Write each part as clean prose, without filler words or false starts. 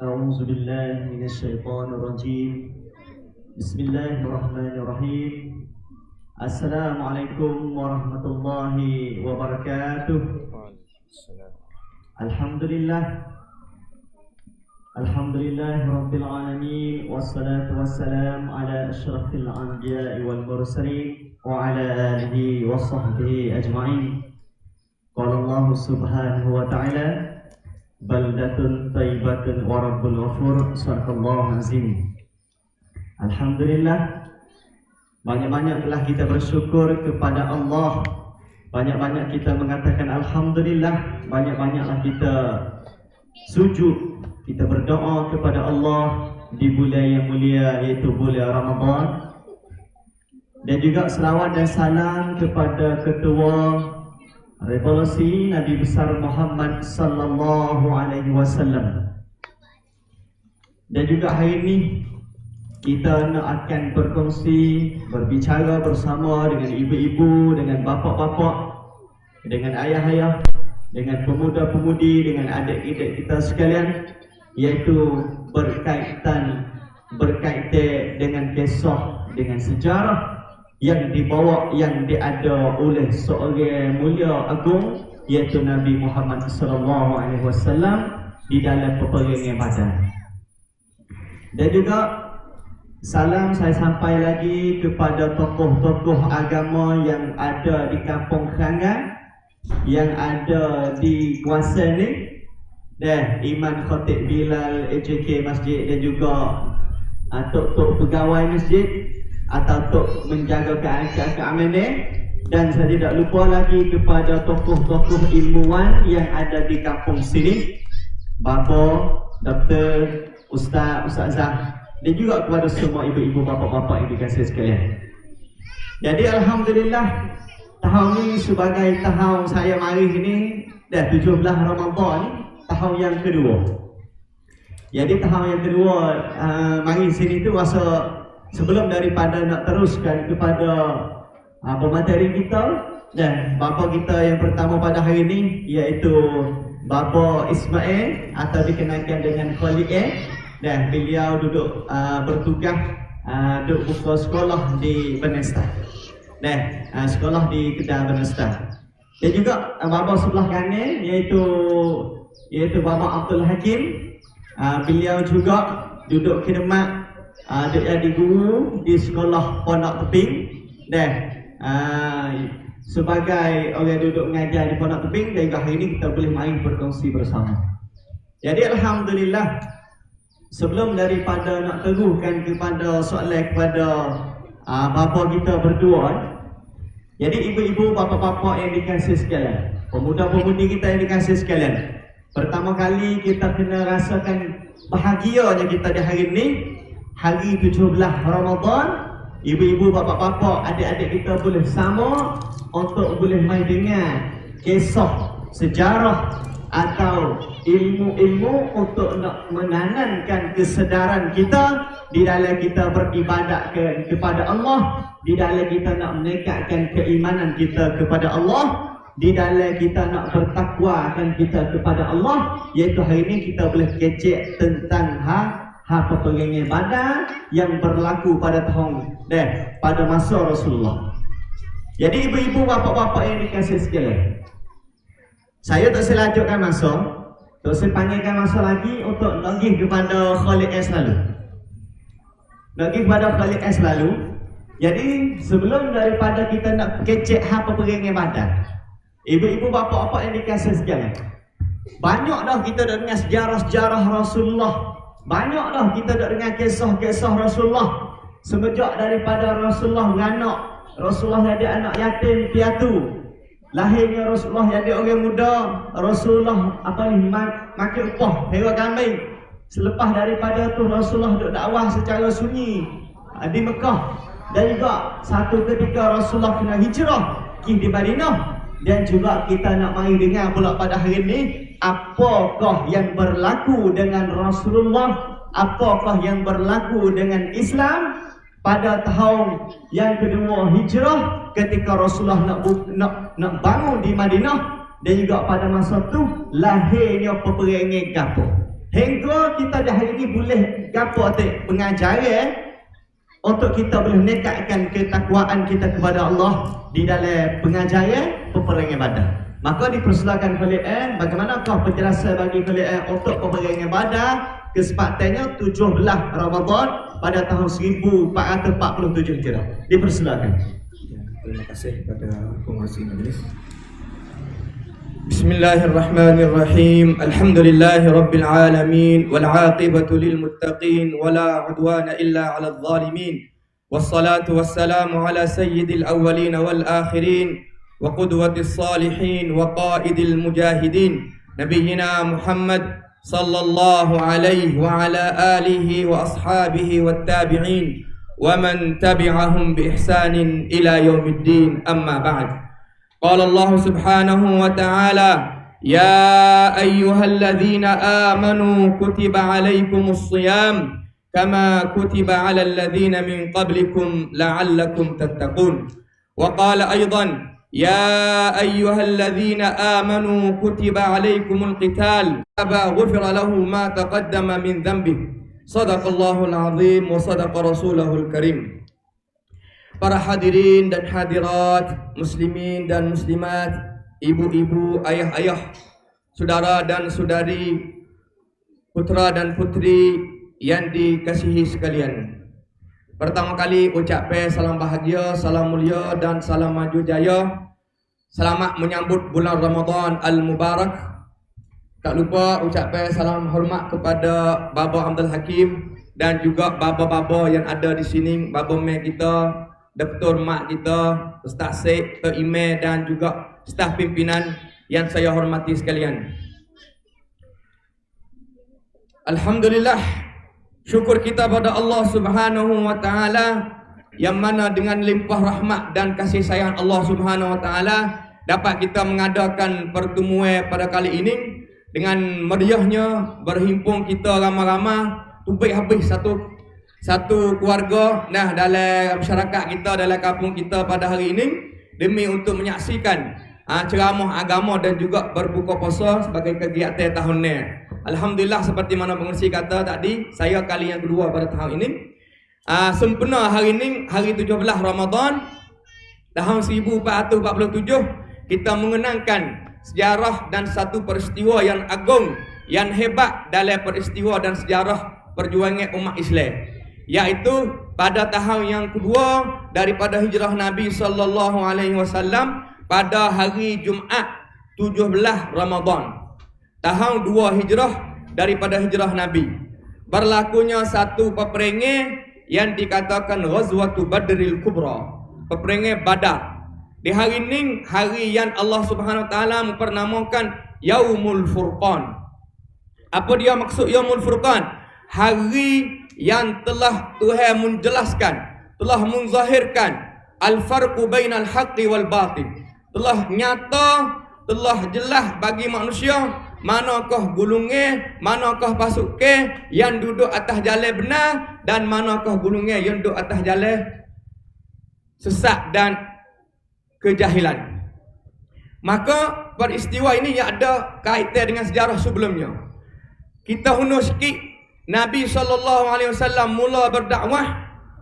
أعوذ بالله من الشيطان الرجيم بسم الله الرحمن الرحيم السلام عليكم ورحمة الله وبركاته الحمد لله رب العالمين والصلاة والسلام على أشرف الأنبياء والمرسلين وعلى آله وصحبه أجمعين قال الله سبحانه وتعالى baldatun tayyibatun wa rabbul ghafur sadaqallahu azim. Alhamdulillah, banyak-banyaklah kita bersyukur kepada Allah, banyak-banyak kita mengatakan alhamdulillah, banyak-banyaklah kita sujud, kita berdoa kepada Allah di bulan yang mulia iaitu bulan Ramadan. Dan juga selawat dan salam kepada ketua Revolusi Nabi besar Muhammad sallallahu alaihi wasallam. Dan juga hari ini kita nak akan berkongsi, berbicara bersama dengan ibu-ibu, dengan bapa-bapa, dengan ayah-ayah, dengan pemuda-pemudi, dengan adik-adik kita sekalian, iaitu berkaitan dengan kisah, dengan sejarah yang dibawa, yang diada oleh seorang mulia agung iaitu Nabi Muhammad sallallahu alaihi wasallam di dalam peperangan Badar. Dan juga salam saya sampai lagi kepada tokoh-tokoh agama yang ada di Kampung Kerangan, yang ada di kawasan ni, dan Imam Khatib Bilal AJK Masjid, dan juga tok-tok pegawai masjid atau untuk menjaga keamanan. Dan saya tidak lupa lagi kepada tokoh-tokoh ilmuwan yang ada di kampung sini, bapa, doktor, ustazah, dan juga kepada semua ibu-ibu, bapa-bapa yang dikasihi sekalian. Jadi alhamdulillah, tahun ini sebagai tahun saya mari ini dah 17 Ramadan, tahun yang kedua. Jadi tahun yang kedua mari sini tu rasa sebelum daripada nak teruskan kepada pemateri kita, dan bapa kita yang pertama pada hari ini iaitu Bapa Ismail atau dikenalkan dengan Khalid, dan beliau duduk bertugas duduk buka sekolah di Benesta, dan sekolah di Kedah Benesta. Dan juga bapa sebelah kanan iaitu Bapa Abdul Hakim, beliau juga duduk khidmat jadi guru di sekolah Pondok Teping, dan sebagai orang duduk mengajar di Pondok Teping. Dan hari ini kita boleh main berkongsi bersama. Jadi alhamdulillah, sebelum daripada nak teruhkan kepada soalan kepada bapa kita berdua, jadi ibu-ibu, bapa-bapa yang dikasihi sekalian, pemuda-pemudi kita yang dikasihi sekalian, pertama kali kita kena rasakan bahagianya kita di hari ini, hari 17 Ramadan. Ibu-ibu, bapa-bapa, adik-adik kita boleh sama untuk boleh main dengar kisah, sejarah atau ilmu-ilmu untuk nak menanamkan kesedaran kita di dalam kita beribadat kepada Allah, di dalam kita nak meningkatkan keimanan kita kepada Allah, di dalam kita nak bertakwakan kita kepada Allah. Iaitu hari ini kita boleh kecek tentang peperangan Badar yang berlaku pada pada masa Rasulullah. Jadi ibu-ibu, bapa-bapa yang dikasihi sekalian, saya tak selanjutkan masa, tak sepanjangkan masa lagi untuk nagih kepada Khalid S lalu. Jadi sebelum daripada kita nak kecek peperangan Badar, ibu-ibu, bapa-bapa yang dikasihi sekalian, banyak dah kita dengar sejarah-sejarah Rasulullah. Banyak dah kita dah dengar kisah-kisah Rasulullah. Semenjak daripada Rasulullah beranak, Rasulullah jadi anak yatim piatu, lahirnya Rasulullah jadi orang muda, Rasulullah makin upah hewan kambing. Selepas daripada tu Rasulullah duduk dakwah secara sunyi di Mekah. Dan juga satu ketika Rasulullah kena hijrah pergi di Madinah. Dan juga kita nak mari dengar pula pada hari ini, apakah yang berlaku dengan Rasulullah, apakah yang berlaku dengan Islam pada tahun yang kedua hijrah ketika Rasulullah nak bangun di Madinah. Dan juga pada masa tu lahirnya peperangan gapo. Hingga kita dah hari ni boleh gapo atik pengajaran untuk kita boleh nekatkan ketakwaan kita kepada Allah di dalam pengajaran peperangan Badar. Maka dipersilakan kalian bagaimanakah penjelasan bagi kalian untuk peperangan Badar kesempatannya 17 Ramadan pada tahun 1447 Hijrah. Dipersilakan. Terima kasih kepada pengurusi majlis. Bismillahirrahmanirrahim. Alhamdulillahirabbil alamin wal 'aqibatu lil muttaqin wala 'udwana illa 'alal zalimin. Wassalatu wassalamu ala sayyidil awwalin wal akhirin wa qudwatis salihin wa qaidil mujahidin nabiyyina Muhammad sallallahu alaihi wa ala alihi wa ashabihi wat tabi'in wa man tabi'ahum bi ihsanin ila yaumiddin. Amma ba'd. Qala Allah subhanahu wa ta'ala, ya ayyuhalladzina amanu kutiba alaikumus shiyam kama kutiba alal ladzina min qablikum la'allakum tattaqun. Wa qala aidan, ya ayyuhalladzina amanu kutiba alaikumul qital kama ghufira lahu ma taqaddama min dhanbihi. Sadaqallahul azim wa sadaqa rasulahul karim. Para hadirin dan hadirat, muslimin dan muslimat, ibu-ibu, ayah-ayah, saudara dan saudari, putra dan putri yang dikasihi sekalian. Pertama kali ucapkan salam bahagia, salam mulia dan salam maju jaya. Selamat menyambut bulan Ramadan Al-Mubarak. Tak lupa ucapkan salam hormat kepada Baba Abdul Hakim dan juga baba-baba yang ada di sini, baba mek kita, Dr. Mak kita, Ustaz Syed, Tok Imam dan juga staf pimpinan yang saya hormati sekalian. Alhamdulillah, syukur kita pada Allah Subhanahu wa taala yang mana dengan limpah rahmat dan kasih sayang Allah Subhanahu wa taala dapat kita mengadakan pertemuan pada kali ini dengan meriahnya berhimpun kita ramai-ramai tubik habis satu keluarga dalam masyarakat kita, dalam kampung kita pada hari ini demi untuk menyaksikan ceramah agama dan juga berbuka puasa sebagai kegiatan tahun ni. Alhamdulillah, seperti mana pengurusi kata tadi, saya kali yang kedua pada tahun ini. Sempena hari ini, hari 17 Ramadan tahun 1447, kita mengenangkan sejarah dan satu peristiwa yang agung, yang hebat dalam peristiwa dan sejarah perjuangan umat Islam, iaitu pada tahun yang kedua daripada hijrah Nabi sallallahu alaihi wasallam pada hari Jumaat 17 Ramadan tahun 2 hijrah daripada hijrah Nabi, berlakunya satu peperangan yang dikatakan Ghazwatu Badril Kubra, peperangan Badar. Di hari ini, hari yang Allah Subhanahu wa taala mempernamukan Yaumul Furqan. Apa dia maksud Yaumul Furqan? Hari yang telah Tuhan menjelaskan, telah menzahirkan al-farqu bainal haqqi wal batil. Telah nyata, telah jelas bagi manusia manakah gulungan, manakah pasukan yang duduk atas jalan benar dan manakah gulungan yang duduk atas jalan sesat dan kejahilan. Maka peristiwa ini yang ada kaitan dengan sejarah sebelumnya. Kita hunur sikit, Nabi SAW mula berdakwah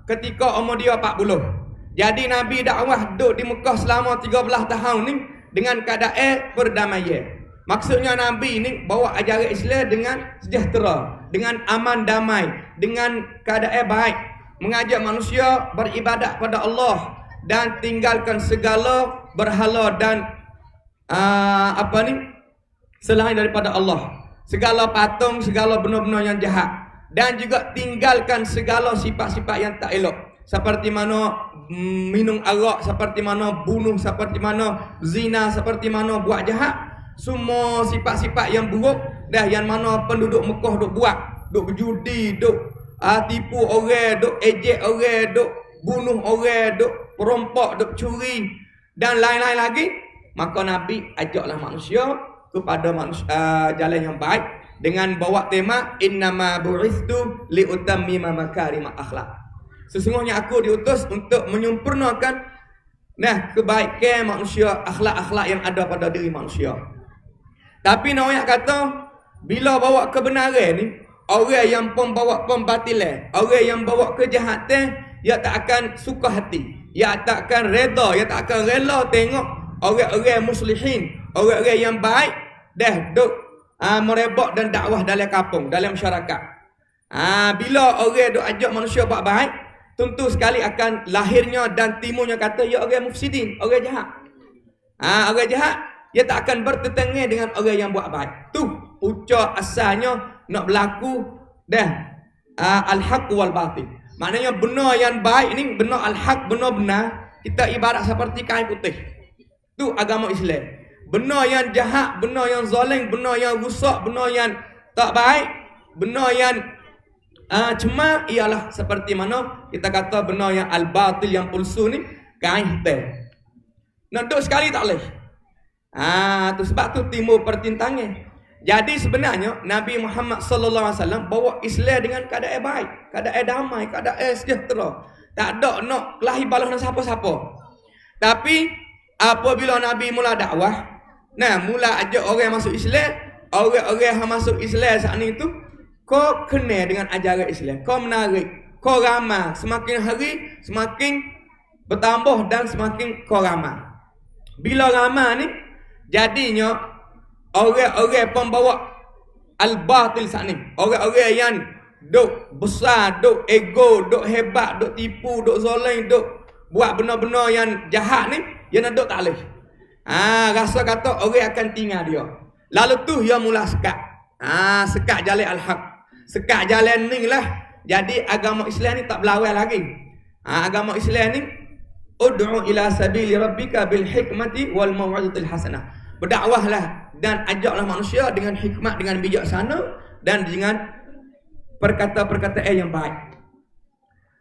ketika umur dia 40. Jadi Nabi dakwah duduk di Mekah selama 13 tahun ni dengan keadaan perdamaian. Maksudnya Nabi ini bawa ajaran Islam dengan sejahtera, dengan aman damai, dengan keadaan baik, mengajak manusia beribadat pada Allah dan tinggalkan segala berhala dan selain daripada Allah, segala patung, segala benda-benda yang jahat, dan juga tinggalkan segala sifat-sifat yang tak elok, seperti mana minum arak, seperti mana bunuh, seperti mana zina, seperti mana buat jahat. Semua sifat-sifat yang buruk dah yang mana penduduk Mekah duk buat, duk berjudi, duk tipu orang, duk ejek orang, duk bunuh orang, duk perompak, duk curi dan lain-lain lagi. Maka Nabi ajaklah manusia kepada jalan yang baik dengan bawa tema innama bu'istu liutammima makarimal akhlak. Sesungguhnya aku diutus untuk menyempurnakan kebaikan manusia, akhlak-akhlak yang ada pada diri manusia. Tapi nak kata Bila bawa kebenaran ni, orang yang bawa pembatilan, orang yang bawa kejahatan, dia tak akan suka hati. Dia tak akan reda, dia tak akan rela tengok orang-orang muslihin, orang-orang yang baik dah duk merebak dan dakwah dalam kampung, dalam masyarakat. Bila orang duk ajak manusia buat baik, tentu sekali akan lahirnya dan timbulnya kata ya orang mufsidin, orang jahat. Orang jahat dia tak akan bertetangga dengan orang yang buat baik. Tu pucuk asalnya nak berlaku dah al-haq wal batil. Maknanya benar yang baik ni, benar al-haq, benar-benar kita ibarat seperti kain putih. Tu agama Islam. Benar yang jahat, benar yang zalim, benar yang rusak, benar yang tak baik, benar yang cuma ialah seperti mana kita kata benar yang al-batil, yang palsu ni kain hitam. Nak duduk sekali tak boleh. Tu sebab tu timbul pertentangan. Jadi sebenarnya Nabi Muhammad sallallahu alaihi wasallam bawa Islam dengan keadaan baik, keadaan damai, keadaan sejahtera. Tak ada nak kelahi balas dengan siapa-siapa. Tapi apabila Nabi mula dakwah, mula ajak orang masuk Islam, orang-orang yang masuk Islam saat ni tu, kau kena dengan ajaran Islam, kau menarik, kau ramah, semakin hari semakin bertambah dan semakin kau ramah. Bila ramah ni, jadinya orang-orang pembawa al-batil saat ni, orang-orang yang duk besar, duk ego, duk hebat, duk tipu, duk zalim, duk buat benda-benda yang jahat ni, dia nak duk tak boleh. Rasa kata orang akan tinggal dia. Lalu tu dia mula sekat. Sekat jalan al-haq. Sekat jalan ni lah. Jadi agama Islam ni tak berlawan lagi. Agama Islam ni ud'u ila sabili rabbika bil hikmati wal mau'izatil hasanah. Berdakwahlah dan ajaklah manusia dengan hikmat, dengan bijaksana dan dengan perkata-perkataan yang baik.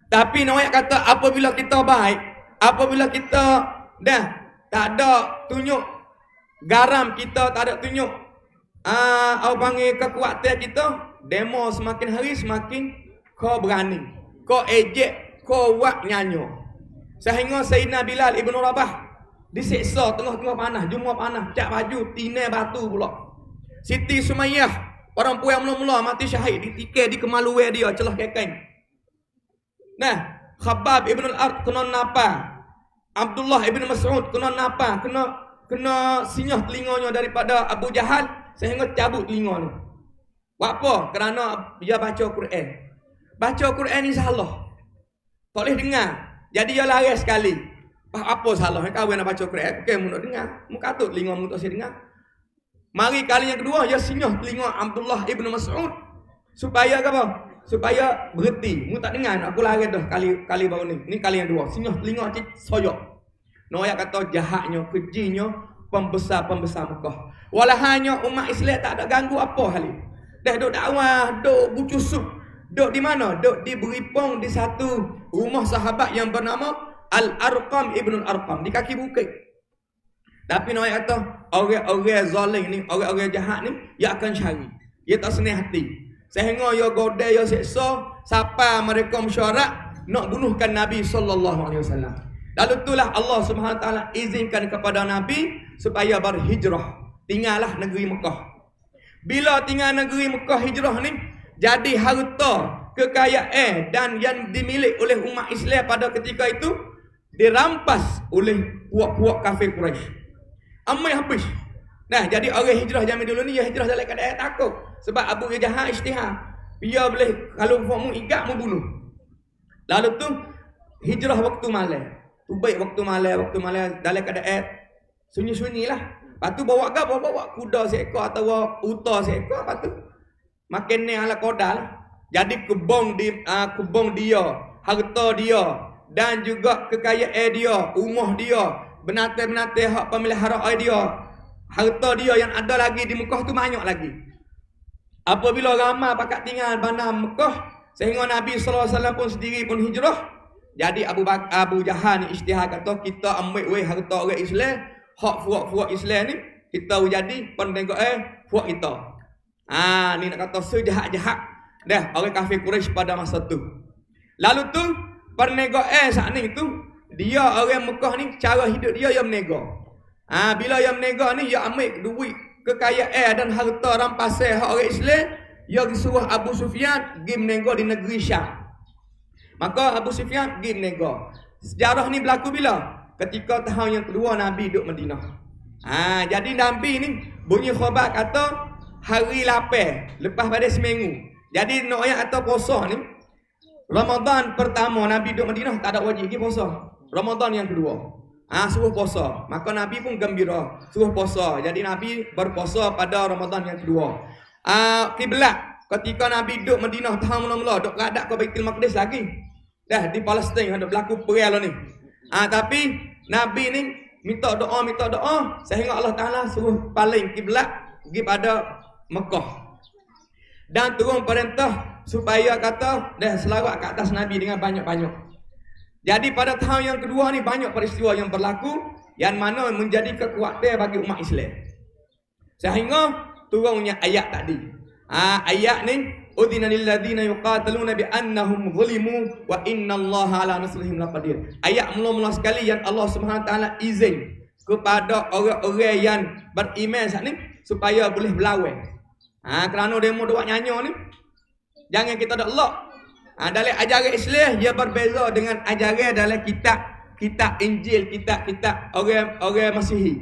Tapi nak kata apabila kita baik, apabila kita dah tak ada tunjuk garam kita, tak ada tunjuk apa panggil kekuatan kita, demo semakin hari semakin kau berani, kau ejek, kau buat nyanyo. Sehingga Sayyidina Bilal Ibn Rabah disiksa tengah-tengah panas, jumpa panas, cak baju, tinai batu pula. Siti Sumayyah, perempuan mula-mula mati syahid, ditikir di kemaluan dia, celah kain. Khabbab Ibn al-Ard kena napa. Abdullah Ibn Mas'ud kena napa, kena sinyah telinganya daripada Abu Jahal sehingga cabut telinga ni. Buat apa? Kerana dia baca Quran. Baca Quran ni salah. Tak boleh dengar. Jadi dia lari sekali. Apa salah? Kau nak baca Quran, bukan mu nak dengar. Mu katut telinga mu tak boleh dengar. Mari kali yang kedua dia sinyah telinga Abdullah Ibn Mas'ud supaya apa? Supaya berhenti. Mu tak dengar, aku lari dah kali baru ni. Ni kali yang dua. Sinyah telinga soyok. Noyak kata jahatnya, kejinya pembesar-pembesar Mekah. Walahanya umat Islam tak ada ganggu apa hal ini. Dah duk dakwah, duk bucusuk. Duk di mana? Duk di Beripong di satu rumah sahabat yang bernama Al-Arqam Ibn Al-Arqam di kaki bukit. Tapi noyak kata orang-orang zalim ni, orang-orang jahat ni, dia akan cari. Dia tak senang hati. Sehingga dia godai, dia seksa sampai mereka mesyuarat nak bunuhkan Nabi sallallahu alaihi wasallam. Lalu itulah Allah Subhanahu wa taala izinkan kepada Nabi supaya berhijrah, tinggallah negeri Mekah. Bila tinggal negeri Mekah hijrah ni, jadi harta, kekayaan dan yang dimiliki oleh umat Islam pada ketika itu dirampas oleh puak-puak kafir Quraisy. Amai habis. Jadi orang hijrah zaman dulu ni, dia hijrah dalam keadaan takut. Sebab Abu Jahal isytihar. Dia boleh, kalau mu igat, mu bunuh. Lalu tu, hijrah waktu malam. Tu baik waktu malam dalam keadaan sunyi-sunyi lah. Lepas tu bawa kuda seekor atau unta seekor. Lepas tu, makin ni ala koda lah. Jadi kebong dia, harta dia, dan juga kekayaan dia, rumah dia, binatang-binatang hak pemeliharaan dia, harta dia yang ada lagi di Mekah tu banyak lagi. Apabila ramai pakat tinggal bandar Mekah, sehingga Nabi sallallahu alaihi wasallam pun sendiri pun hijrah. Jadi Abu Jahal ni isytihar kata kita ambil harta orang Islam, hak fuak-fuak Islam ni kita jadi pendegaan fuak kita. Ni nak kata sejahat-jahat dah orang kafir Quraisy pada masa tu. Lalu tu perniagaan saat ni tu, dia orang Mekah ni cara hidup dia yang berniaga. Bila yang berniaga ni dia ambil duit kekayaan dan harta rampasan hak orang Islam, ia disuruh Abu Sufyan pergi menego di negeri Syam. Maka Abu Sufyan pergi menego. Sejarah ni berlaku bila? Ketika tahun yang kedua Nabi duduk Madinah. Jadi Nabi ni bunyi khabar kata hari 8 lepas pada seminggu. Jadi nak ayat atau puasa ni Ramadan pertama Nabi duduk Madinah tak ada wajib pergi puasa. Ramadan yang kedua suruh puasa. Maka Nabi pun gembira suruh puasa. Jadi Nabi berpuasa pada Ramadan yang kedua. Kiblat ketika Nabi duduk Madinah tahun mula-mula duduk beradak ke Baitul Maqdis lagi. Dah di Palestin ada berlaku perang ni. Tapi Nabi ni minta doa sehingga Allah Taala suruh paling kiblat pergi pada Mekah. Dan turun perintah supaya kata dah selawat ke atas Nabi dengan banyak-banyak. Jadi pada tahun yang kedua ni banyak peristiwa yang berlaku yang mana menjadi kekuatan bagi umat Islam. Sehingga turunnya ayat tadi. Ayat ni udhina lil ladzina yuqataluna bi annahum zulimu wa innallaha ala nasrihim laqadir. Ayat mula-mula sekali yang Allah Subhanahu Wa Taala izin kepada orang-orang yang beriman saat ni supaya boleh berlawan. Kerana demo buat nyanyi ni jangan kita dak lock. Dalam ajaran Islam ia berbeza dengan ajaran dalam kitab Injil, kitab orang Masihi.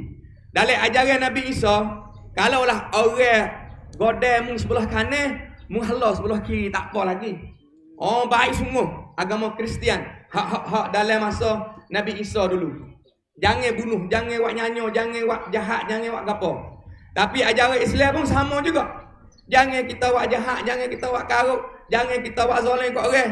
Dalam ajaran Nabi Isa, kalaulah orang godam mung sebelah kanan, mung halau sebelah kiri tak apa lagi. Baik semua agama Kristian. Hak dalam masa Nabi Isa dulu. Jangan bunuh, jangan buat nyanyi, jangan buat jahat, jangan buat gapo. Tapi ajaran Islam pun sama juga. Jangan kita buat jahat, jangan kita buat karuk, jangan kita buat zalim kat orang.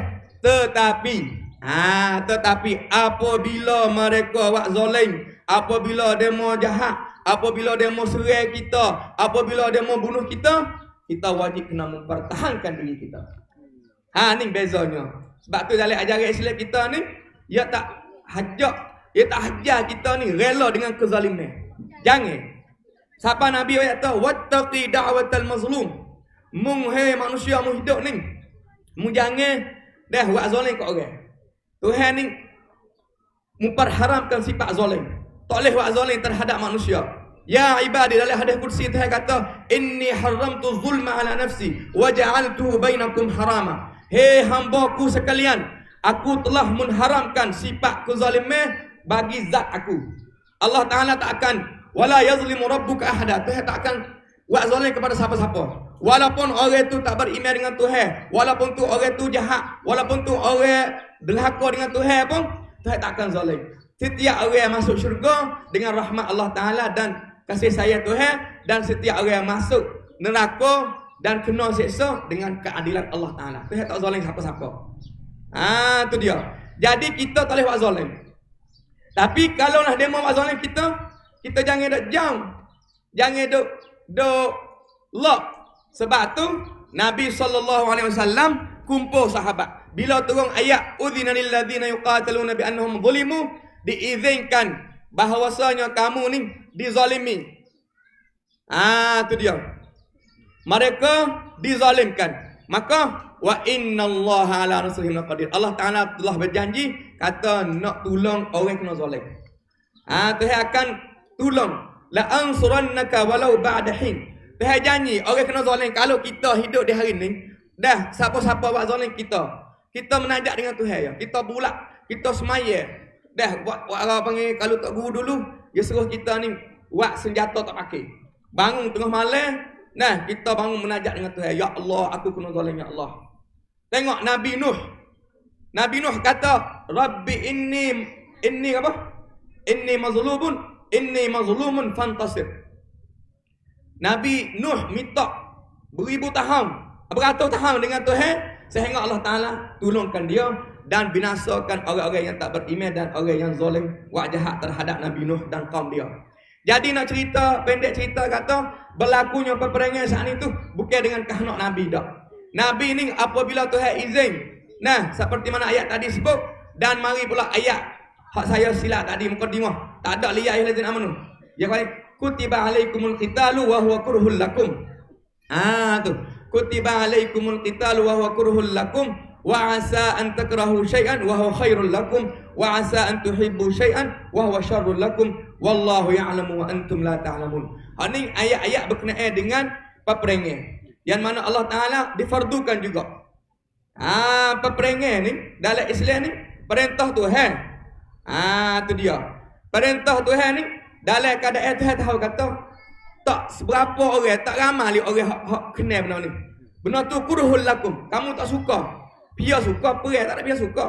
Tetapi apabila mereka buat zalim, apabila demo jahat, apabila demo serang kita, apabila demo bunuh kita, kita wajib kena mempertahankan diri kita. Ni bezanya. Sebab tu dalam ajaran Islam kita ni, ia tak hajar kita ni rela dengan kezaliman. Jangan. Siapa Nabi kata wattaqi da'watal mazlum. Mung manusia mu hidup ni. Mu jangan dah buat zalim kat orang. Tuhan ni memperharamkan sifat zalim. Tak boleh buat zalim terhadap manusia. Ya ibadi, dalam hadis kursi Tuhan kata inni haramtu zulma ala nafsi wa ja'altuhu bainakum harama. Hei hamba-Ku sekalian, aku telah mengharamkan sifat kezaliman bagi zat aku. Allah Taala tak akan wala yazlimu rabbuka ahada. Tuhan tak akan buat zalim kepada siapa-siapa. Walaupun orang tu tak beriman dengan Tuhan, walaupun tu orang tu jahat, walaupun tu orang derhaka dengan Tuhan pun, Tuhan tak akan zalim. Setiap orang yang masuk syurga dengan rahmat Allah Taala dan kasih sayang Tuhan, dan setiap orang yang masuk neraka dan kena siksa dengan keadilan Allah Taala. Tuhan tak zalim siapa-siapa. Tu dia. Jadi kita tak boleh buat zalim. Tapi kalau lah dia mau buat zalim kita jangan duk jam. Jangan duk lock. Sebab tu Nabi SAW kumpul sahabat. Bila turun ayat udhina lil ladzina yuqataluna bi annahum zulimu, diizinkan bahawasanya kamu ni dizalimi. Tu dia. Mereka dizalimkan. Maka wa innallaha ala nasrihim laqadir. Allah Taala telah berjanji kata nak tolong orang kena zalim. Tuhan akan tolong. La ansurannaka walau ba'da hin. Tuhan janji orang kena zalim. Kalau kita hidup di hari ni, dah siapa-siapa buat zalim kita menajak dengan Tuhan ya. Kita bulak, kita semaya. Dah buat orang panggil kalau tak guru dulu, dia suruh kita ni buat senjata tak pakai. Bangun tengah malam, kita bangun menajak dengan Tuhan. Ya Allah, aku kena zalim ya Allah. Tengok Nabi Nuh. Nabi Nuh kata, Rabbi inni apa? Inni mazlumun fantasir. Nabi Nuh minta beribu tahun, beratus tahun dengan Tuhan sehingga Allah Taala tolongkan dia dan binasakan orang-orang yang tak beriman dan orang yang zalim buat jahat terhadap Nabi Nuh dan kaum dia. Jadi nak cerita, pendek cerita kata berlakunya peperangan saat itu bukan dengan kehendak Nabi dak. Nabi ni apabila Tuhan izin. Seperti mana ayat tadi sebut, dan mari pula ayat hak saya silap tadi mukadimah. Tak ada liya ayat lazina amanu. Ya baik. Kutiba alaikumul qitalu wa huwa kurhul lakum. Tu. Kutiba alaikumul qitalu wa huwa kurhul lakum wa asa an takrahu syai'an wa huwa khairul lakum wa asa an tuhibbu syai'an wa huwa syarrul lakum wallahu ya'lamu wa antum la ta'lamun. Ini ayat-ayat berkenaan dengan peperangan yang mana Allah Taala difardukan juga. Peperangan ni dalam Islam ni perintah Tuhan. Tu dia. Perintah Tuhan ni dalam keadaan Tuhan tahu kata tak seberapa orang, tak ramai orang hak kenal benda ni. Benda tu kuruhul lakum. Kamu tak suka. Pia suka, perang tak ada pia suka.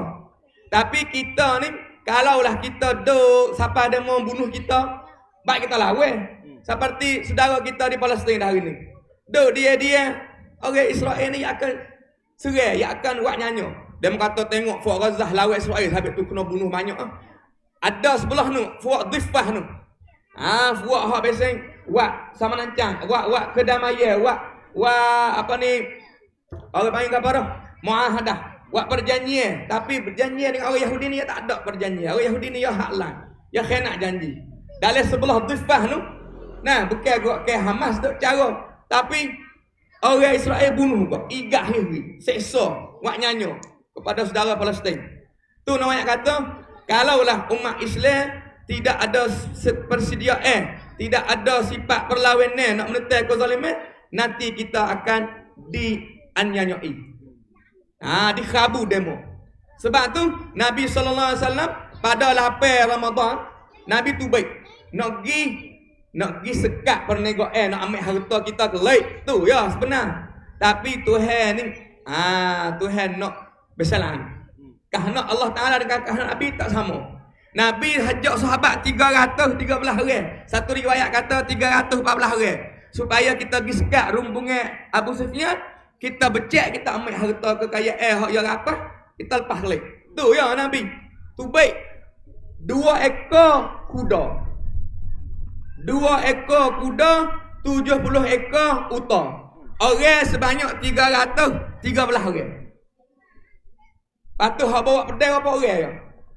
Tapi kita ni, kalaulah kita duk, siapa ada mau bunuh kita, baik kita lawan. Seperti saudara kita di Palestin hari ni. Duk dia, orang Israel ni akan serai, akan buat nyanyi. Dia kata tengok Fuad Gaza lawan Israel, habis tu kena bunuh banyak. Ada sebelah tu, Fuad Dhifah tu. Fuad hak biasa, buat sama nancang, buat kedamaian, buat apa ni, orang panggil apa dah? Muahadah, buat perjanjian. Tapi perjanjian dengan orang Yahudi ni tak ada perjanjian. Orang Yahudi ni ya haklan, ya khianat janji. Dalam sebelah Dhifah tu, bukan ke Hamas tu cara, tapi orang Israel bunuh kau, igah hiri, seksa, buat nyanyi kepada saudara Palestin. Tu namanya kata, kalaulah umat Islam tidak ada persediaan, tidak ada sifat perlawanan nak menetai kezaliman, nanti kita akan dianiayai. Dikhabu demo. Sebab tu Nabi SAW pada 8 Ramadan, Nabi tu baik nak pergi sekat perniagaan, nak ambil harta kita kelak tu ya sebenar. Tapi Tuhan ni Tuhan nak bersalah. Kehendak Allah Taala dengan kehendak Nabi tak sama. Nabi hajak sahabat 313 orang. Satu riwayat kata 314 orang. Supaya kita pergi sekat rumbungan Abu Sufyan, kita becek, kita ambil harta kekayaan hak yang apa, kita lepas kelak. Tu ya Nabi. Tu baik. 2 ekor kuda. 2 ekor kuda, 70 ekor unta. Orang sebanyak 313 orang. Patut hak bawa pedang apa orang ya?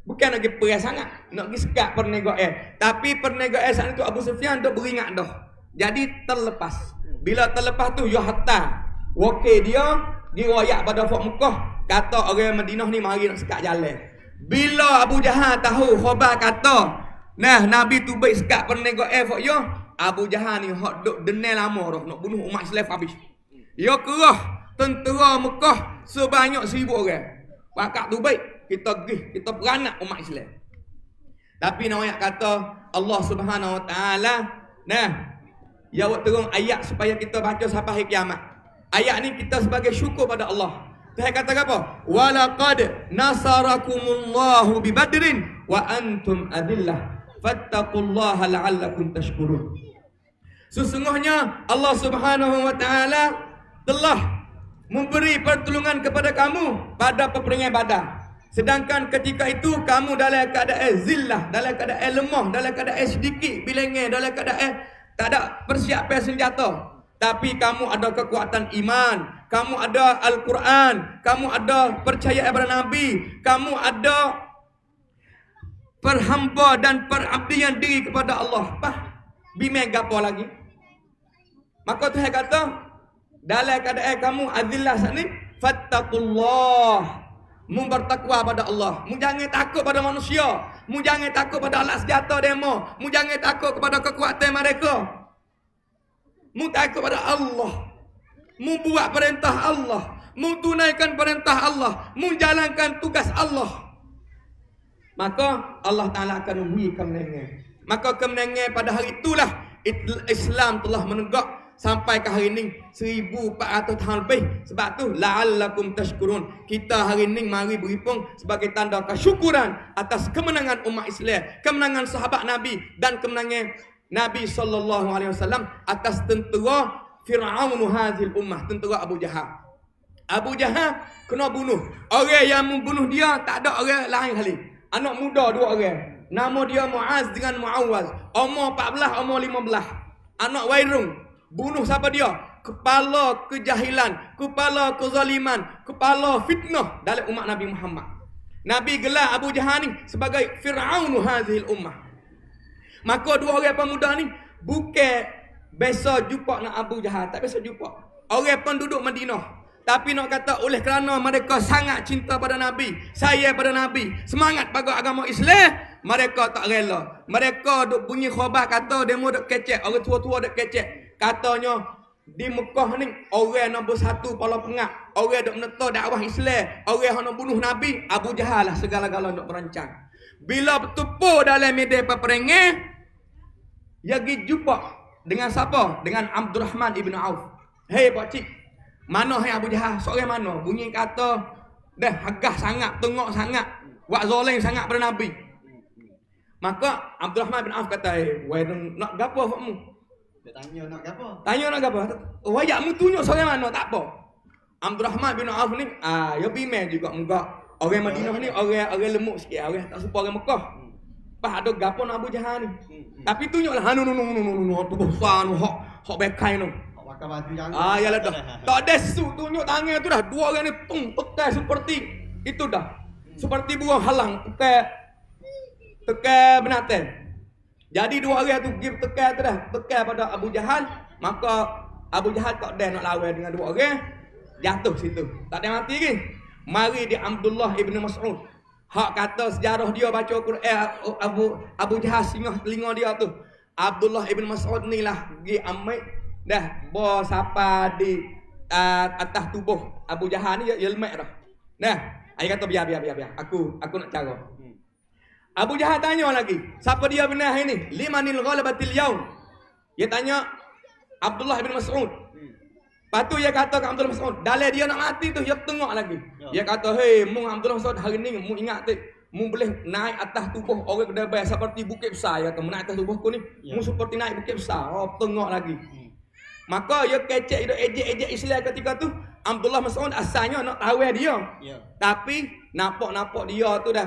Bukan nak pergi perang sangat, nak pergi sekat perniagaan. Tapi perniagaan saat itu Abu Sufyan dah beringat dah. Jadi terlepas. Bila terlepas tu ya hatta wakil dia riwayat pada Fak Mekah, kata orang Madinah ni mari nak sekat jalan. Bila Abu Jahal tahu khabar kata Nabi tu baik sekat perniagaan Fak yo, Abu Jahal ni hak duk denai lama dah nak bunuh umat Islam habis. Ya kerah tentera Mekah sebanyak 1000 orang. Pakak tu baik kita beranak umat Islam. Tapi nak kata Allah Subhanahu Wa Taala, ya buat turun ayat supaya kita baca sampai hari kiamat. Ayat ni kita sebagai syukur pada Allah. Tuhan kata apa? Walaqad nasarakumullahu bi Badrin wa antum adillah fattaqullaha la'allakum tashkurun. Sesungguhnya Allah Subhanahu Wa Taala telah memberi pertolongan kepada kamu pada peperangan Badar. Sedangkan ketika itu kamu dalam keadaan zillah, dalam keadaan lemah, dalam keadaan sedikit bilangan, dalam keadaan tak ada persiapan senjata. Tapi kamu ada kekuatan iman, kamu ada Al-Quran, kamu ada percaya kepada Nabi, kamu ada perhamba dan perabdian diri kepada Allah. Bimbing apa lagi? Maka Tuhan kata, dalam keadaan kamu azillah saat ni, fattaqullah, mu bertakwa pada Allah. Mu jangan takut pada manusia, mu jangan takut pada alat senjata demo, mu jangan takut kepada kekuatan mereka. Mu takut pada Allah. Mu buat perintah Allah, mu tunaikan perintah Allah, mu jalankan tugas Allah. Maka Allah Ta'ala akan memberi kemenangan. Maka kemenangan pada hari itulah Islam telah menegak sampai ke hari ini 1400 tahun lebih. Sebab tu la'allakum tashkurun. Kita hari ini mari berhimpun sebagai tanda kesyukuran atas kemenangan umat Islam, kemenangan sahabat Nabi dan kemenangan Nabi SAW atas tentera Fir'aun hadhil ummah, tentera Abu Jahal. Abu Jahal kena bunuh. Orang yang membunuh dia tak ada orang lain kali. Anak muda 2 orang. Nama dia Muaz dengan Muawaz. Umur 14, umur 15. Anak Wairung. Bunuh siapa dia? Kepala kejahilan, kepala kezaliman, kepala fitnah dalam umat Nabi Muhammad. Nabi gelar Abu Jahal ni sebagai Fir'aun hadhil ummah. Maka 2 orang pemuda ni bukan biasa jumpa nak Abu Jahal, tak biasa jumpa. Orang penduduk Madinah. Tapi nak kata oleh kerana mereka sangat cinta pada Nabi, sayang pada Nabi, semangat pada agama Islam, mereka tak rela. Mereka duk bunyi khabar kata demo duk kecek, orang tua-tua duk kecek. Katanya di Mekah ni orang nombor 1 kepala pengak, orang duk menentang dakwah Islam, orang yang nak bunuh Nabi, Abu Jahal lah segala-gala duk merancang. Bila bertumpuk dalam medan peperangan, dia pergi jumpa dengan siapa? Dengan Abdurrahman ibn Auf. Hei pak cik, mana hai Abu Jahal? Seorang mana? Bunyi kata dah hagah sangat, tengok sangat, buat zalim sangat pada Nabi. Maka Abdurrahman bin Auf kata, "Wai nak gapo fakmu?" Dia tanya nak gapo? Tanya nak gapo? Wayakmu tunjuk seorang mana, tak apa. Abdurrahman bin Auf ni, ya bimbang juga muka. Orang Madinah ni orang lemuk sikit, orang tak serupa orang Mekah. Pas ada gapo nak Abu Jahal ni. Tapi tunjuklah tu besar tu hak bekai tu. Pakai baju yang Yalah dah. Tak ada su tunjuk tangan tu dah. Dua orang ni tekan seperti itu dah. Seperti buah halang tekan binatang. Jadi dua orang tu pergi tekan tu dah. Tekan pada Abu Jahal, maka Abu Jahal tak ada nak lawan dengan dua orang. Jatuh situ. Tak ada mati lagi. Mari di Abdullah ibn Mas'ud. Hak kata sejarah dia baca Quran Abu Jahal singgah telinga dia tu. Abdullah ibn Mas'ud ni lah pergi ambil dah bawa sapa di atas tubuh Abu Jahal ni dia lemak dah. Dah, ai kata biar. Aku nak cara. Abu Jahal tanya lagi, siapa dia benar hari ni? Limanil ghalabatil yaum. Dia tanya Abdullah bin Mas'ud. Lepas tu dia kata kat Abdullah bin Mas'ud, dalam dia nak mati tu dia tengok lagi. Dia kata, "Hei, mu Abdullah bin Mas'ud hari ni mu ingat tak, mu boleh naik atas tubuh orang kedai seperti bukit besar." Dia kata, "Mu naik atas tubuhku ni, mu seperti naik bukit besar." Oh, tengok lagi. Maka dia kecek, dia ejek Islam ketika tu. Abdullah Mas'ud asalnya nak tawar dia. Tapi nampak dia tu dah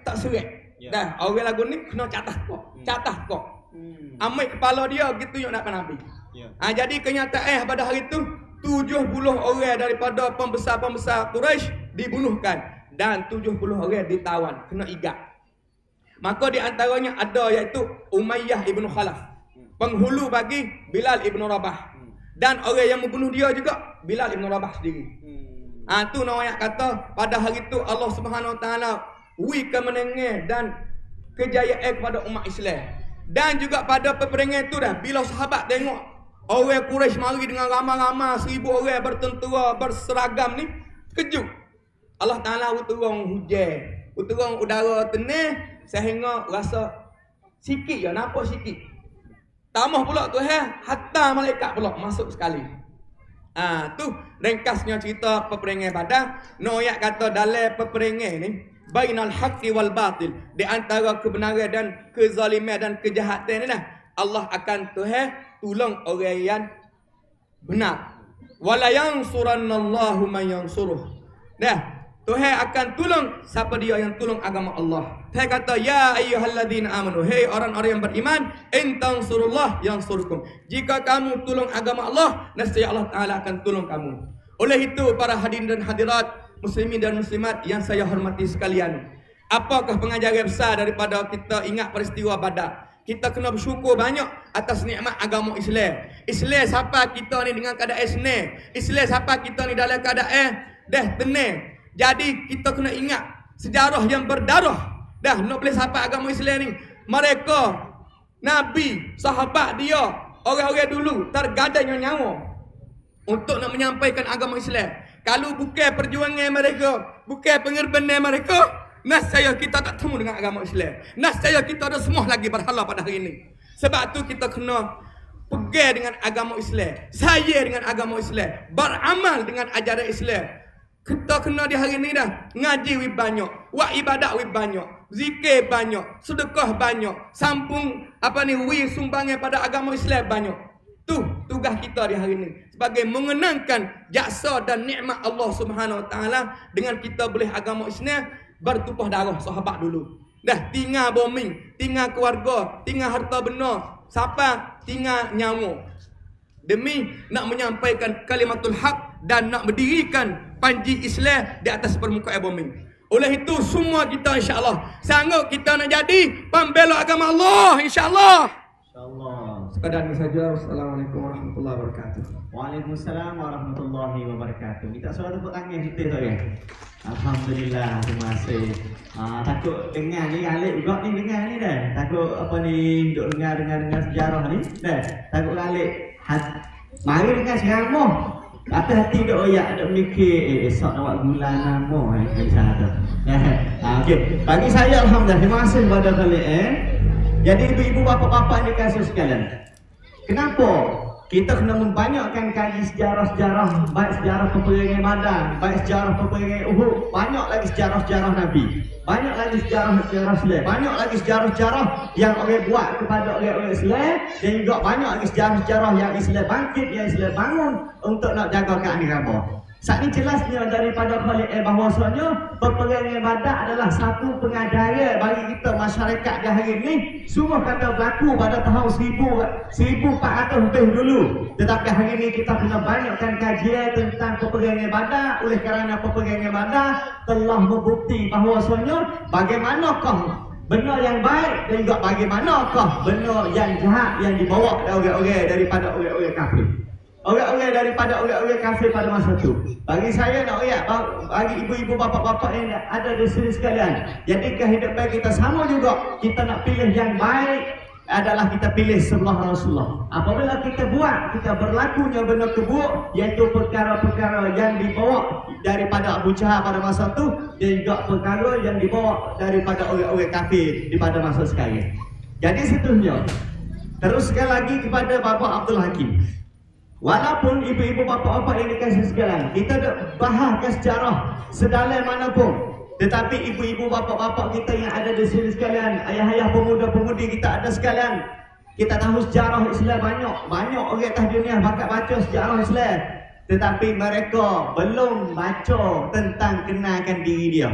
tak serak. Dah orang lagu ni kena catah kok. Ambil kepala dia gitu yang nak Nabi. Jadi kenyataan pada hari tu 70 orang daripada pembesar-pembesar Quraisy dibunuhkan dan 70 orang ditawan, kena igat. Maka di antaranya ada iaitu Umayyah ibn Khalaf, penghulu bagi Bilal ibn Rabah. Dan orang yang membunuh dia juga Bilal ibn Rabah sendiri. Tu nak kata pada hari itu Allah Subhanahu Wa Taala wi kemenangan dan kejayaan kepada umat Islam. Dan juga pada peperangan itu dah bila sahabat tengok orang Quraisy mari dengan ramai-ramai 1000 orang bertentera berseragam ni, kejut. Allah Taala turun hujan, turun udara tenang sehingga rasa sikit je, nampak sikit. Tambah pula Tuhan, hatta malaikat pula masuk sekali. Tu ringkasnya cerita peperangan Badar. Noyak kata dalam peperangan ni bainal haqqi wal batil, di antara kebenaran dan kezaliman dan kejahatan ni dah Allah akan Tuhan tolong orang yang benar. Wala yansurannallahu man yansuruh. Dah Tuhan akan tolong siapa dia yang tolong agama Allah. Tuhan kata, "Ya ayyuhalladzina amanu," hei orang-orang yang beriman, "in tansurullah yansurkum." Jika kamu tolong agama Allah, nescaya Allah Taala akan tolong kamu. Oleh itu para hadirin dan hadirat, muslimin dan muslimat yang saya hormati sekalian, apakah pengajaran besar daripada kita ingat peristiwa Badar? Kita kena bersyukur banyak atas nikmat agama Islam. Islam siapa kita ni dengan keadaan senang. Islam siapa kita ni dalam keadaan dah tenang. Jadi kita kena ingat sejarah yang berdarah. Dah nak boleh siapa agama Islam ni. Mereka, Nabi, sahabat dia, orang-orang dulu tergadainya nyawa untuk nak menyampaikan agama Islam. Kalau bukan perjuangan mereka, bukan pengorbanan mereka, nescaya kita tak temu dengan agama Islam. Nescaya kita ada semua lagi berhala pada hari ini. Sebab tu kita kena pegang dengan agama Islam, saya dengan agama Islam, beramal dengan ajaran Islam. Kita kena di hari ni dah ngaji wib banyak, buat ibadat wib banyak, zikir banyak, sedekah banyak, sampung wi sumbangan pada agama Islam banyak. Tu tugas kita di hari ni sebagai mengenangkan jaksa dan nikmat Allah Subhanahu Wa Taala dengan kita boleh agama Islam bertumpah darah sahabat dulu. Dah tinggal bombing, tinggal keluarga, tinggal harta benda, siapa tinggal nyawa. Demi nak menyampaikan kalimatul haq dan nak berdirikan panji Islam di atas permukaan bumi. Oleh itu semua kita insya-Allah sanggup kita nak jadi pembela agama Allah insya-Allah. InsyaAllah. Sekadar ini saja. Wassalamualaikum warahmatullahi wabarakatuh. warahmatullahi wabarakatuh. Waalaikumsalam warahmatullahi wabarakatuh. Minta suara tepuk tangan kita tu ya. Alhamdulillah, terima kasih. Takut dengar ni Khalid juga ni dengar ni dah. Takut apa ni duk dengar sejarah ni dah. Takut Khalid. Mari dengar ceramah. Tapi hati duk oyak duk mikir esok nak buat bulan nama macam tu. Okey, bagi saya alhamdulillah terima kasih kepada Khalid Jadi ibu-ibu bapa-bapa ni kasih sekalian. Kenapa? Kita kena membanyakkan kaji sejarah-sejarah, baik sejarah peperangan Badar, baik sejarah peperangan Uhud, banyak lagi sejarah-sejarah Nabi, banyak lagi sejarah-sejarah Islam, banyak lagi sejarah-sejarah yang orang buat kepada orang-orang Islam, dan juga banyak lagi sejarah-sejarah yang Islam bangkit, yang Islam bangun untuk nak jaga keadaan Rabah. Saat ini jelasnya daripada Khalid bahawasanya peperangan Badar adalah satu pengajaran bagi kita masyarakat di hari ini. Semua kata berlaku pada tahun 1400 lebih dulu. Tetapi hari ini kita kena banyakkan kajian tentang peperangan Badar. Oleh kerana peperangan Badar telah membukti bahawasanya bagaimanakah benar yang baik dan juga bagaimanakah benar yang jahat yang dibawa oleh orang-orang daripada orang-orang kafir. Orang-orang daripada orang-orang kafir pada masa itu. Bagi saya nak ayat, bagi ibu-ibu bapa-bapa yang ada di sini sekalian, jadi kehidupan kita sama juga. Kita nak pilih yang baik adalah kita pilih sebelah Rasulullah. Apabila kita buat, kita berlakunya benar keburuk, iaitu perkara-perkara yang dibawa daripada Abu Jahal pada masa itu, dan juga perkara yang dibawa daripada orang-orang kafir di pada masa sekarang. Jadi seterusnya, teruskan lagi kepada Bapak Abdul Hakim. Walaupun ibu-ibu bapa-bapa ini kasih sekalian, kita dah bahas ke sejarah sedalam manapun, tetapi ibu-ibu bapa-bapa kita yang ada di sini sekalian, ayah-ayah pemuda-pemudi kita ada sekalian, kita tahu sejarah Islam banyak orang atas dunia bakat baca sejarah Islam, tetapi mereka belum baca tentang kenalkan diri dia.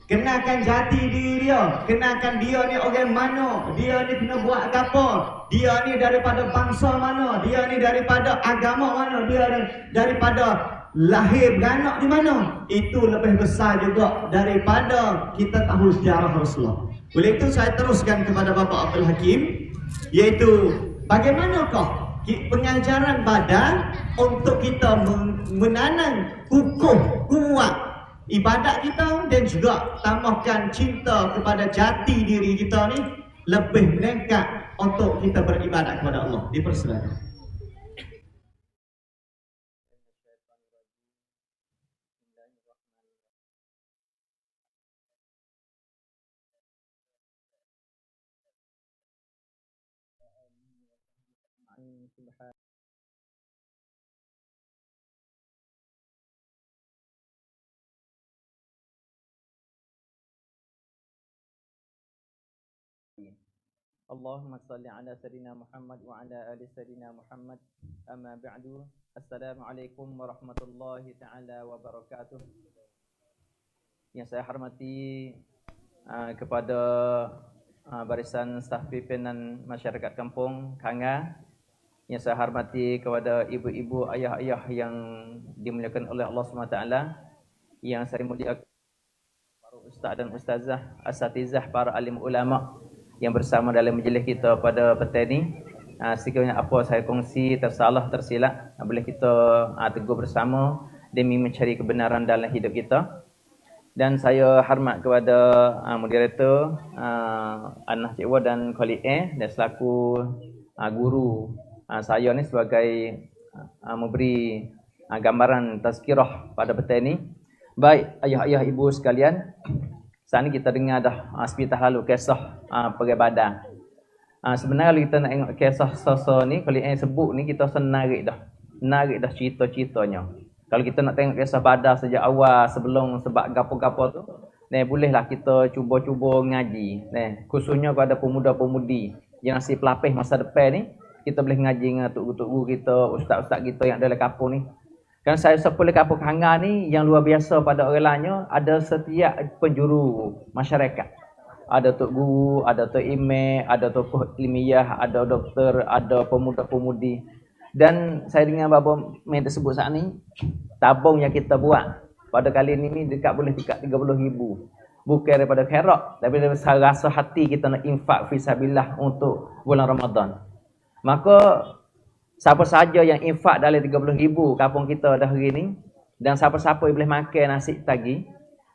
Kenalkan jati diri dia, kenalkan dia ni orang mana, dia ni kena buat apa, dia ni daripada bangsa mana, dia ni daripada agama mana, dia daripada lahir beranak di mana. Itu lebih besar juga daripada kita tahu sejarah Rasulullah. Oleh itu saya teruskan kepada Bapak Abdul Hakim, iaitu bagaimanakah pengajaran Badar untuk kita menanam kukuh kuat ibadat kita dan juga tambahkan cinta kepada jati diri kita ni lebih meningkat untuk kita beribadat kepada Allah. Dipersilakan. Allahumma salli ala sayyidina Muhammad wa ala ali sayyidina Muhammad. Amma ba'du. Assalamualaikum warahmatullahi taala wabarakatuh. Yang saya hormati kepada barisan staf pimpinan masyarakat kampung Kanga. Yang saya hormati kepada ibu-ibu, ayah-ayah yang dimuliakan oleh Allah SWT. Yang saya muliakan para ustaz dan ustazah, asatizah, para alim ulama yang bersama dalam majlis kita pada petang ini. Sekiranya apa saya kongsi tersalah, tersilap, boleh kita tegur bersama demi mencari kebenaran dalam hidup kita. Dan saya hormat kepada moderator Anah Cikwa dan Khalid dan selaku guru saya ni sebagai memberi gambaran tazkirah pada petang ini. Baik ayah-ayah ibu sekalian, saat ni kita dengar dah sepatah lalu kisah perang Badar. Sebenarnya kalau kita nak tengok kisah sasa ni, kalau yang sebut ni kita senarik dah cerita-ceritanya. Kalau kita nak tengok kisah Badar sejak awal sebelum sebab gapo-gapo tu, bolehlah kita cuba-cuba ngaji. Khususnya kepada pemuda-pemudi yang nasi pelapis masa depan ni, kita boleh ngaji dengan tok-tok kita, ustaz-ustaz kita yang ada dalam kampung ni. Kan saya sepuluh kampung Hanga ni yang luar biasa pada orang lainnya, ada setiap penjuru masyarakat. Ada tok guru, ada tok imam, ada tokoh ilmiah, ada doktor, ada pemuda-pemudi. Dan saya dengan bapa main tersebut saat ni, tabung yang kita buat pada kali ini dekat 30,000. Bukan daripada khairat, tapi daripada rasa hati kita nak infak fisabilillah untuk bulan Ramadan. Maka Siapa saja yang infak dalam 30,000 kampung kita dah hari ni, dan siapa-siapa yang boleh makan nasi tagi,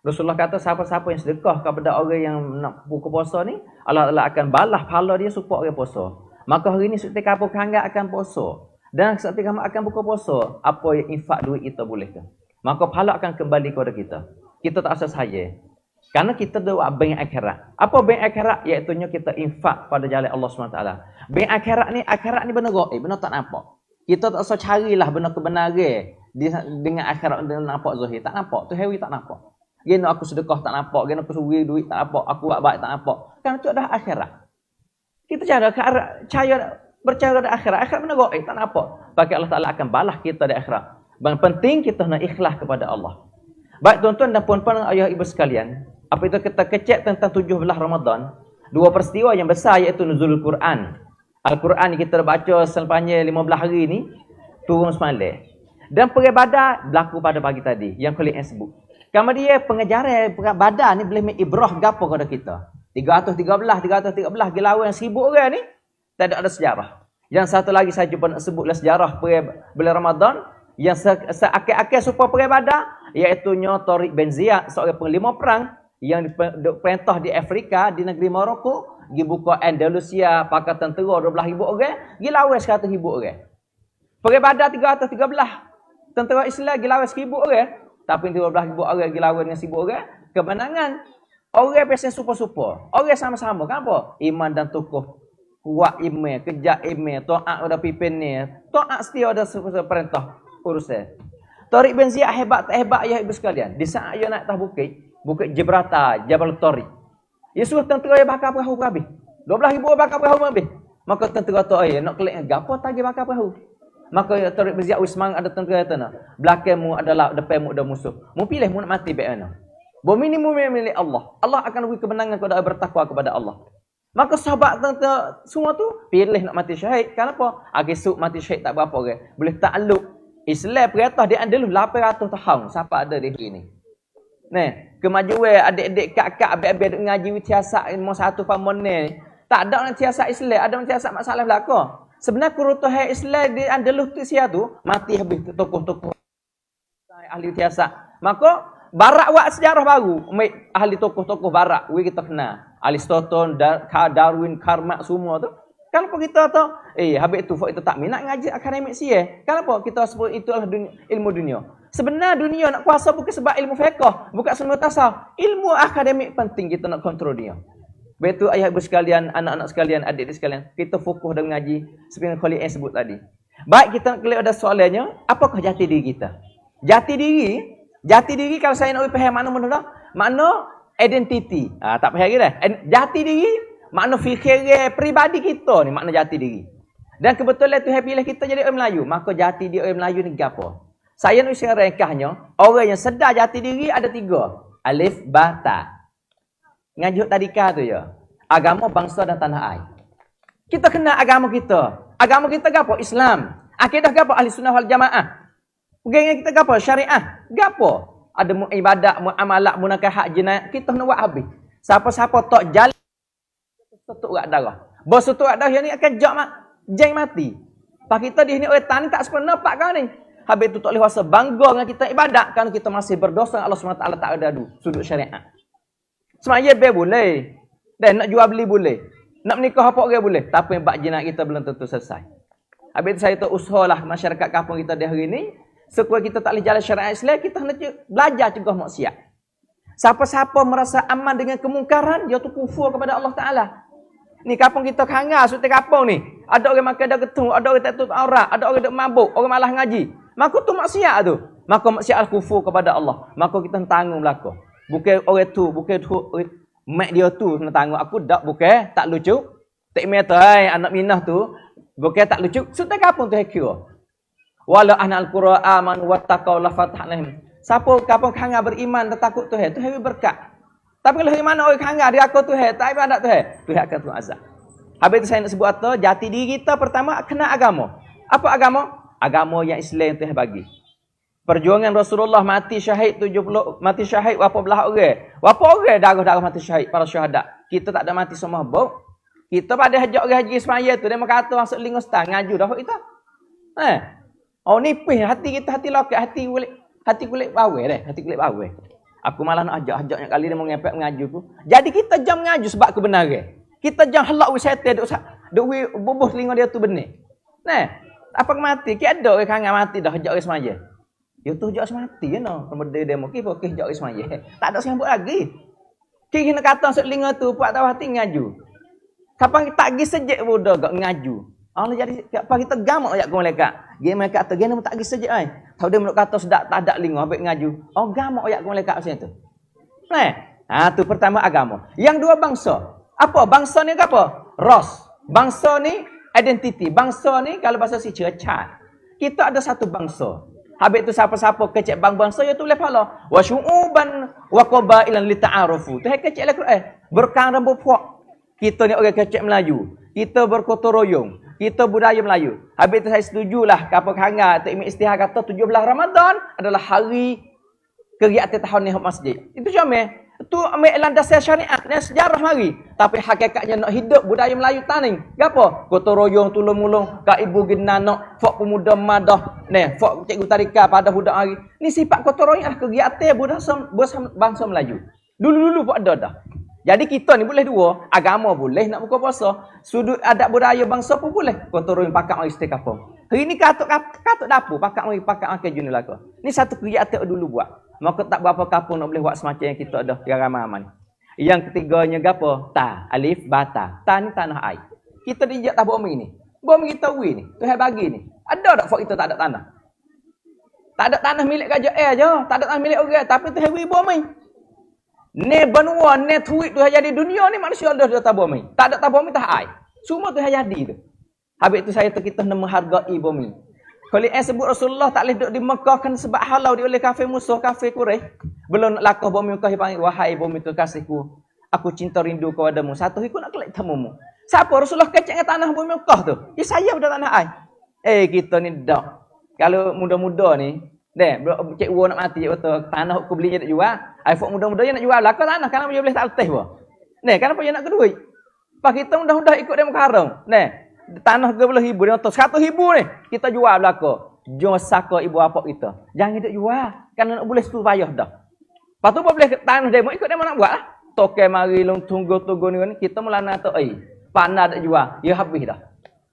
Rasulullah kata siapa-siapa yang sedekah kepada orang yang nak buka puasa ni, Allah Taala akan balas pahala dia supaya orang puasa. Maka hari ni setiap kampung Kanggak akan puasa. Dan setiap kamu akan buka puasa, apa yang infak duit kita boleh ke? Maka pahala akan kembali kepada kita. Kita tak rasa saja. Karena kita doa bank akhirat. Apa bank akhirat? Iaitunya kita infak pada jalan Allah SWT. Bank akhirat ni benda gaib, benda tak nampak. Kita tak usah carilah benda kebenaran dengan akhirat dengan nampak zahir. Tak nampak. Tu Harry tak nampak. Gena aku sedekah tak nampak. Gena aku suri duit tak nampak. Aku buat baik tak nampak. Kan itu adalah akhirat. Kita percaya pada akhirat. Akhirat benda gaib, tak nampak. Bagi Allah Ta'ala akan balas kita di akhirat. Yang penting kita nak ikhlas kepada Allah. Baik tuan-tuan dan puan-puan ayah ibu sekalian, apa itu kita kecek tentang 17 Ramadan, dua peristiwa yang besar iaitu nuzulul Quran. Al-Quran kita dah baca sepanjang 15 hari ni, turun semalam. Dan peribadah berlaku pada pagi tadi, yang kulit yang sebut. Kemudian pengajaran peribadah ni boleh mengibrah gapo kepada kita. 313 gelawan 1000 orang ni, tak ada sejarah. Yang satu lagi saya cuba nak sebutlah sejarah bulan Ramadan, yang seakhir-akhir supaya peribadah, iaitunya Tariq bin Ziyad, seorang panglima perang yang diperintah di Afrika, di negeri Morocco, pergi buka Andalusia, pakai tentera 12,000 orang, pergi lawan 100,000 orang. Peribadah 313, tentera Islam pergi lawan 1,000 orang, tapi 12,000 orang pergi lawan dengan 1,000 orang, kemenangan. Orang biasanya super-super, orang sama-sama, kenapa? Iman dan tokoh, kuat iman, kejak iman, ta'at ada pimpin ni, ta'at setia ada perintah urusan. Tariq bin Ziyad hebat tak hebat ayah ibu sekalian. Di saat ia naik atas Bukit Gibraltar, Jabal Tariq. Ia suruh tentera yang bakar perahu habis. 12,000 orang bakar perahu habis. Maka tentera tu nak kelik gapo tadi bakar perahu. Maka Tariq bin Ziyad semangat ada tentera kata nak. Belakangmu adalah depanmu ada musuh. Mu pilih mu nak mati baik mana. Bo minimum milik Allah. Allah akan beri kemenangan kepada orang bertakwa kepada Allah. Maka sahabat tentera semua tu pilih nak mati syahid. Kenapa? Agisuk mati syahid tak berapa orang. Boleh takluk Islam perintah di Andalus 800 tahun sampai ada di hari ni. Nah, kemajuan adik-adik kakak abang-abang duk ngaji siasat nombor 1 pamon ni. Tak ada orang siasat Islam, ada orang siasat masalah belaka. Sebenarnya kerutuhan Islam di Andalus tu sia tu mati habis tokoh-tokoh ahli siasat. Maka barat buat sejarah baru, ahli tokoh-tokoh barat kita kenal. Aristotle, Darwin, Karl Marx semua tu. Kenapa kita tahu? Habis tu kita tak minat ngaji akademik sia. Kenapa kita sebut itu adalah ilmu dunia? Sebenarnya dunia nak kuasa bukan sebab ilmu fiqh, bukan semua tasawuf. Ilmu akademik penting kita nak kontrol dia. Betul ayah ibu sekalian, anak-anak sekalian, adik-adik sekalian, kita fokus dalam ngaji seperti yang Khalid yang sebut tadi. Baik kita nak klik ada soalannya, apakah jati diri kita? Jati diri kalau saya nak faham makna makna identity. Tak faham lagi dah. Jati diri makna fikir peribadi kita ni makna jati diri. Dan kebetulan Tuhan pilih kita jadi orang Melayu, maka jati diri orang Melayu ni gapo? Saya nak share ringkasnya, orang yang sedar jati diri ada 3. Alif, ba, ta. Ngajuk tadika tu ya. Agama, bangsa dan tanah air. Kita kenal agama kita. Agama kita gapo? Islam. Akidah gapo? Ahli sunnah wal jamaah. Pegangan kita gapo? Syariah. Gapo? Ada ibadat, muamalat, munakahat, jinayat. Kita nak buat habis. Siapa-siapa tak jalan setuk kat darah. Bos setuk kat darah yang ni akan jeng mati. Pak kita di sini orang tani tak sempurna pak kau ni. Habis tu tak boleh rasa bangga dengan kita ibadat kerana kita masih berdosa. Allah SWT tak ada sudut syariat. Semaya boleh. Dan nak jual beli boleh. Nak menikah apa orang boleh. Tapi bak jinayat kita belum tentu selesai. Habis tu saya tu usahalah masyarakat kampung kita di hari ni. Sekiranya kita tak boleh jalan syariat Islam, kita nak belajar cegah maksiat. Siapa-siapa merasa aman dengan kemungkaran, dia tu kufur kepada Allah Ta'ala. Ni kampung kita Kanggak, setiap kampung ni. Ada orang makan dah ketung, ada orang tak tutup aurat, ada orang duk mabuk, orang malah ngaji. Maka tu maksiat tu. Maka maksiat kufur kepada Allah. Maka kita tanggung belaka. Bukan orang tu, mak dia tu nak tanggung. Aku bukan tak lucu. Tak meta anak minah tu, bukan tak lucu. Setiap kampung tu kira. Walau ahlul qura amanu wattaqau la fatahna. Siapa kampung Kanggak beriman dan takut Tuhan, Tuhan berkat. Tapi kalau di mana orang Kanggak dia aku Tuhan, tak ibadat Tuhan, Tuhan akan turun azab. Habis itu saya nak sebut apa? Jati diri kita pertama kena agama. Apa agama? Agama yang Islam yang Tuhan bagi. Perjuangan Rasulullah mati syahid 70, mati syahid berapa belah orang? Berapa orang darah-darah mati syahid para syuhada? Kita tak ada mati semua bau. Kita pada hajat orang haji semaya tu dia kata masuk lingus tang ngaju dah kita. Oh nipis hati kita, hati lokat, hati kulit bawah deh, hati kulit bawah. Aku malah nak ajak-ajaknya kali dia mengepek mengaji ku. Jadi kita jam mengaji sebab kebenaran. Kita jam halak wi setan duk wi bubuh telinga dia tu benar. Nah, apa mati? Ki ada orang kangen mati dah ajak orang semaya. Ya tu ajak semati ya no. Pemede demo ki pokok ajak orang semaya. Tak ada sambut lagi. Ki kena kata sok telinga tu puak tahu hati ngaju. Kapan tak gi sejak bodoh gak ngaju. Allah jadi apa kita gamak ajak ke malaikat. Dia malaikat tu gena tak gi sejak ai. Tahu dia meluk kata sedak tak ada linga habis ngaju. Oh gamak ajak ke malaikat macam tu. Nah, tu pertama agama. Yang dua bangsa. Apa bangsa ni apa? Ras. Bangsa ni identiti. Bangsa ni kalau bahasa si cercat. Kita ada satu bangsa. Habis tu siapa-siapa kecek bangsa iaitu boleh pahala. Wa syu'uban wa qabailan li ta'arufu. Tu kecek lah Quran. Berkang rambut puak. Kita ni orang kecek Melayu. Kita bergotong royong. Kita budaya Melayu. Habis tu saya setujulah kapal hangat Tok Imam Istihar kata 17 Ramadan adalah hari kegiatan tahun ni masjid. Itu macam tu ambil landasan syariat dan sejarah mari. Tapi hakikatnya nak hidup budaya Melayu taning. Gapo? Gotong royong tulung-mulung, kak ibu ginanak, fok pemuda madah, fok cikgu tarika pada budak hari. Ni sifat gotong royong kegiatan bangsa Melayu. Dulu-dulu pun ada dah. Jadi kita ni boleh dua, agama boleh nak buka puasa, sudut adat budaya bangsa pun boleh. Gotong royong pakak mari setiap kampung. Hari ni katuk dapur, pakak mari pakak makan jun laka. Ni satu kegiatan dulu buat. Maka tak berapa kampung nak boleh buat semacam yang kita ada yang ramai-ramai. Yang ketiganya gapo? Ta, alif, bata. Ta ni tanah air. Kita dijak tak bumi ni. Bumi kita wi ni. Tuhan bagi ni. Ada tak fak kita tak ada tanah? Tak ada tanah milik Raja Air je. Tak ada tanah milik orang. Tapi Tuhan wi bumi. Ne benua, ne tuit Tuhan jadi dunia ni manusia ada tak bumi. Tak ada tak bumi tak air. Semua Tuhan jadi tu. Habis tu saya kita nak menghargai bumi. Kalau sebut Rasulullah tak boleh duduk di Mekah kan sebab halau dia oleh kafir musuh, kafir Quraisy. Belum nak lakah bumi Mekah panggil wahai bumi kekasihku, aku cinta rindu kepadamu. Satu ikut nak kelak temumu. Siapa Rasulullah kecek dengan tanah bumi Mekah tu? Ya saya pada tanah air. Kita ni dak. Kalau muda-muda ni, cik Uwa nak mati betul. Tanah aku belinya nak jual. Fok muda-muda nak jual lakah tanah kan dia boleh tak letih bah. Kenapa dia nak kedui? Pak kita mudah-mudah ikut dia mukarram. Tanah 12,000 dia atas 100,000 ni kita jual belaka. Jom saka ibu bapa kita. Jangan duk jual. Kan nak boleh tu payah dah. Lepas tu boleh tanah demo ikut demo nak buat lah. Tokai mari long tunggu-tunggu ni kita melana tu pandai dak jual. Ya habis dah.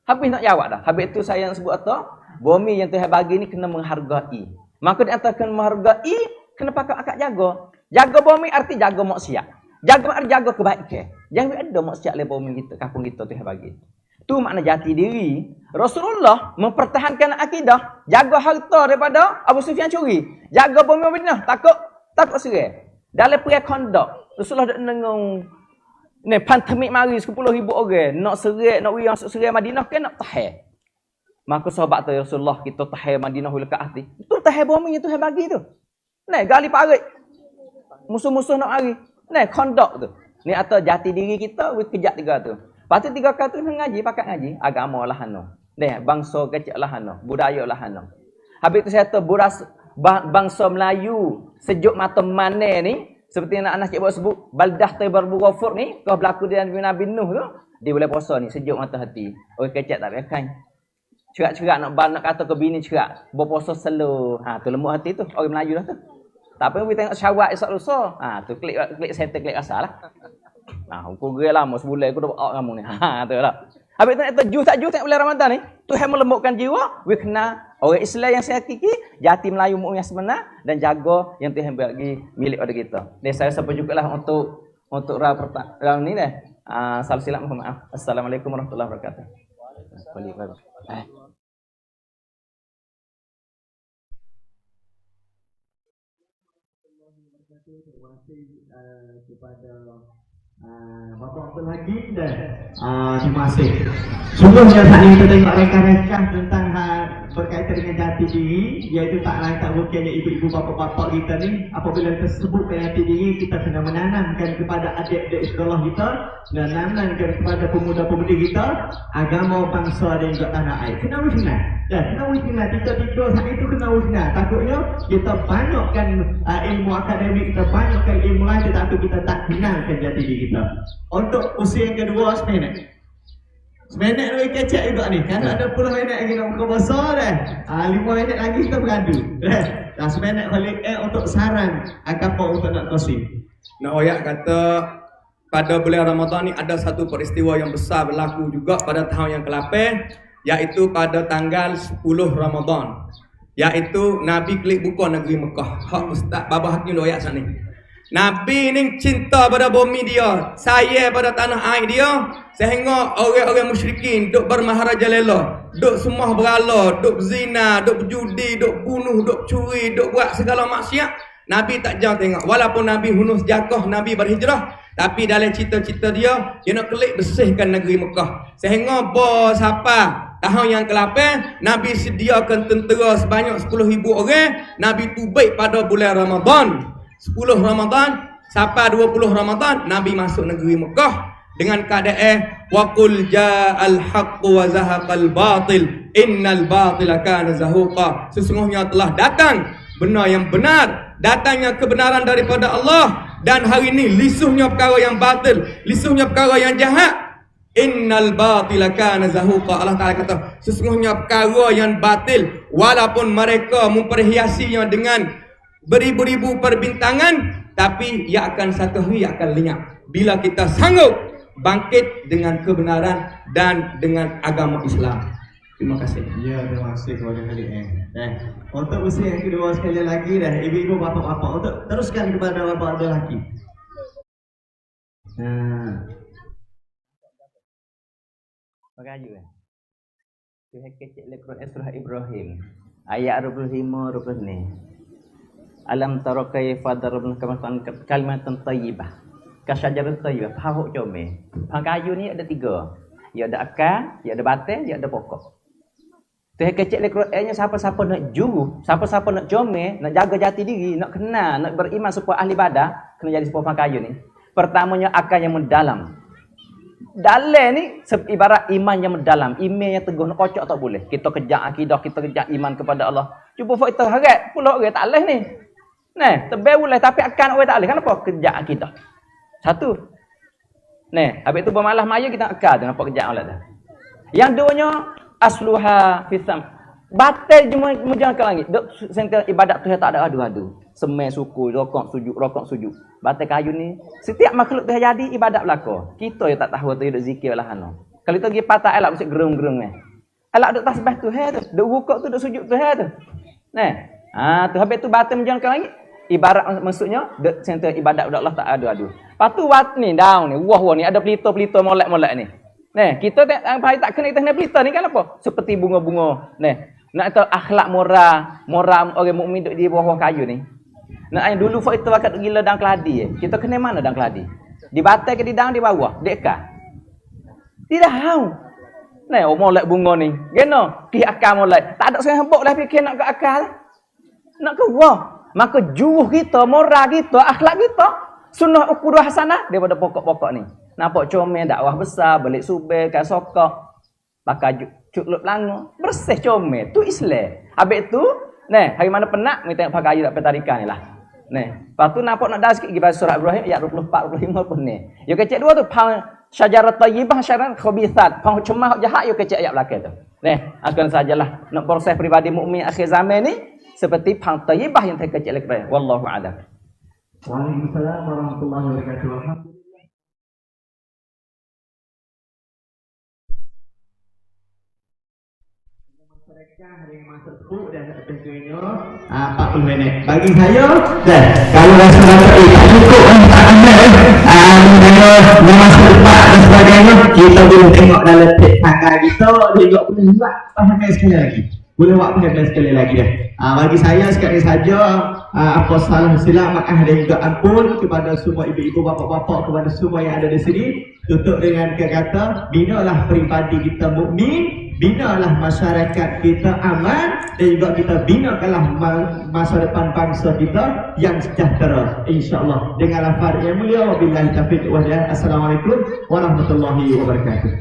Habis nak jawab dah. Habis tu saya yang sebut atau bumi yang Tuhan bagi ni kena menghargai. Maka di antara kena menghargai kena pakai akak jaga. Jaga bumi arti jaga maksiat. Jaga kebaikan. Jangan ada maksiat le bumi kita, kampung kita Tuhan bagi. Tu makna jati diri. Rasulullah mempertahankan akidah, jaga harta daripada Abu Sufyan curi, jaga bumi Madinah, takut serai. Dalam perang Khandaq, Rasulullah dak nengung ni pandemik mari 10,000 orang nak serai, nak wiang serai Madinah kan nak tahan. Maka sahabat tu Rasulullah kita tahan Madinah lekat hati. Tu tahan bumi yang Tuhan bagi tu. Ni gali parit. Musuh-musuh nak mari. Ni Khandaq tu. Ni atau jati diri kita kejap tiga tu. Lepas tu 3 kali tu ngaji, pakat ngaji. Agama lah hano. Bangsa kecil lah hano. Budaya lah hano. Habis tu saya tahu bangsa Melayu sejuk mata mana ni. Seperti yang anak cik buat sebut. Baldah Taibar Bughafur ni. Kau berlaku dengan Nabi Nuh tu. Dia boleh puasa ni. Sejuk mata hati. Orang kecil tak biarkan. Cerak-cerak nak kata ke bini cerak. Berpuasa slow. Tu lembut hati tu. Orang Melayu lah tu. Tak apa, kita tengok syawak esok lusa. Tu klik setting, klik asal lah. Aku gerak lama sebulan aku dah out kamu ni. Tu lah. Habis tu nak jus tak bulan Ramadan ni. Tuhan melembutkan jiwa. We kena orang Islam yang saya hakiki, jati Melayu yang sebenar dan jaga yang Tuhan bagi milik pada kita. Dan saya sampai jugalah untuk round ni dah. Salam silap mohon maaf. Assalamualaikum warahmatullahi wabarakatuh. Terima kasih kepada Bapak Abdul Hakim dan terima kasih. Sungguhnya saat ini kita tengok rekan-rekan tentang berkaitan dengan jati diri, iaitu tak lain tak bukannya ibu-ibu bapa-bapa kita ni. Apabila kita sebutkan jati diri, kita kena menanamkan kepada adik-adik sekolah kita, menanamkan kepada pemuda-pemudi kita, agama, bangsa dan juga tanah air. Kena wisna. Kena wisna. Tiga-tiga saat itu kena wisna. Takutnya kita banyakkan ilmu akademik, kita banyakkan ilmu lain, tetapi kita tak kenalkan jati diri kita. Untuk usia yang kedua sebenarnya Seminit lebih kecek juga ni. Kan ada 10 minit lagi nak buka besar dah. 5 minit lagi kita beradu. Dah seminit balik untuk saran apa untuk nak kongsi. Nak oyak kata pada bulan Ramadan ni ada satu peristiwa yang besar berlaku juga pada tahun yang ke-8, iaitu pada tanggal 10 Ramadan. Iaitu Nabi klik buka negeri Mekah. Hak Ustaz Baba Hakim oyak sana ni. Nabi ni cinta pada bumi dia, sayang pada tanah air dia, sehingga orang-orang musyrikin duk bermaharajalela, duk semua berhala, duk zina, duk berjudi, duk bunuh, duk curi, duk buat segala maksiat. Nabi tak jauh tengok. Walaupun Nabi hunus jagoh, Nabi berhijrah, tapi dalam cita-cita dia nak kelik bersihkan negeri Mekah. Sehingga bos apa tahun yang ke-8, Nabi sediakan tentera sebanyak 10,000 orang. Nabi tubik pada bulan Ramadan. 10 Ramadan sampai 20 Ramadan Nabi masuk negeri Mekah dengan keadaan waqul ja'al haqqu wa zahaqal batil innal batila kana zahuqa. Sesungguhnya telah datang benar yang benar, datangnya kebenaran daripada Allah, dan hari ini lisuhnya perkara yang batil, lisuhnya perkara yang jahat. Innal batila kana zahuqa. Allah Taala kata sesungguhnya perkara yang batil walaupun mereka memperhiasinya dengan beribu-ribu perbintangan, tapi ia akan satu hari akan lenyap bila kita sanggup bangkit dengan kebenaran dan dengan agama Islam. Terima kasih. Ya, terima kasih kepada kalian. Untuk usia yang kedua sekali lagi dah, ibu-ibu, bapa-bapa, untuk teruskan kepada bapa lelaki. Makaju kan. Tuhan kecil lekron surah Ibrahim ayat 25 ni. Alam tara kaifa darabna kalimatan thayyibah kasyajarat thayyibah. Pahuk comel. Pang kayu ni ada 3. Dia ada akar, dia ada batang, dia ada pokok. Tuhan kecil le Qurannya siapa-siapa nak juru, siapa-siapa nak comel, nak jaga jati diri, nak kenal, nak beriman supaya ahli ibadah, kena jadi sepuh pang kayu ni. Pertamanya akar yang mendalam. Dalam ni ibarat iman yang mendalam, iman yang teguh, nak kocok tak boleh. Kita kejar akidah, kita kejar iman kepada Allah. Cuba kita harap pula orang tak leh ni. Nah, tebel boleh tapi akan orang tak boleh. Kenapa? Kerja akidah. Satu. Nah, habis tu bermalah maya kita akal tu nampak kerja Allah dah. Yang duanya asluha fisam. Batal menjalan ke langit. Dok sentral ibadat tu tak ada adu-adu. Semai suku, rokok sujud. Batal kayu ni setiap makhluk tu jadi ibadat belaka. Kita yang tak tahu tu duk zikir lah hano. Kalau tu pergi patah elak mesti gerung-gerung ni. Elak duk tasbih tu tu. Duk rukuk tu duk sujud tu tu. Nah. Tu habis tu batal menjalan ke langit. Ibarat maksudnya sentral ibadat Allah tak adu-adu. Lepas tu wat ni down ni, wah ni ada pelita-pelita molek-molek ni. Nah, kita tak kena kita pelita ni kan apa? Seperti bunga-bunga. Nah, nak tahu akhlak moral orang mukmin duduk di bawah kayu ni. Nak dulu fak itu wakat gila dan keladi. Kita kena mana dan keladi? Di batai ke di dang di bawah? Dekat. Tidak tahu. Nah, molek bunga ni. Geno, pi akal molek. Tak ada seorang hembok lah fikir nak ke akal. Nak ke wah. Maka juruh kita, moral kita, akhlak kita, sunnah ukudah hasanah daripada pokok-pokok ni. Nampak comel, dakwah besar, balik subel, kan sokok, pakai cukup langu, bersih comel. Tu Islam. Habis tu, hari mana penat, kita pakai ayat petarikan ni lah. Lepas tu nampak nak dah sikit, pergi surah Ibrahim, ayat 24-25 pun ni. Yang kecil dua tu, syajarat tayyibah, syajarat khabithat. Pang cuma jahat, yang kecil ayat belakang tu. Akan sajalah, nak proses pribadi mukmin akhir zaman ni, seperti pang tayyibah yang terkecil lagi. Wallahu a'lam. Waalaikumsalam warahmatullahi wabarakatuh. Mereka hari yang masuk sepuluh dan tentunya 40 minit. Bagi saya, kalau rasa tak cukup tak ambil masuk tempat dan sebagainya, kita boleh tengok dalam tangga kita, dia juga boleh buat pahamkan sekali lagi. Boleh buat pahamkan sekali lagi dah. Bagi saya sekali saja, apa salah silap maaf dan juga ampun kepada semua ibu-ibu, bapa-bapa, kepada semua yang ada di sini. Tutup dengan kata, binalah peribadi kita mukmin, binalah masyarakat kita aman, dan juga kita binakanlah masa depan bangsa kita yang sejahtera, insya-Allah. Dengan lafaz yang mulia, wabillahi taufiq wal hidayah. Assalamualaikum warahmatullahi wabarakatuh.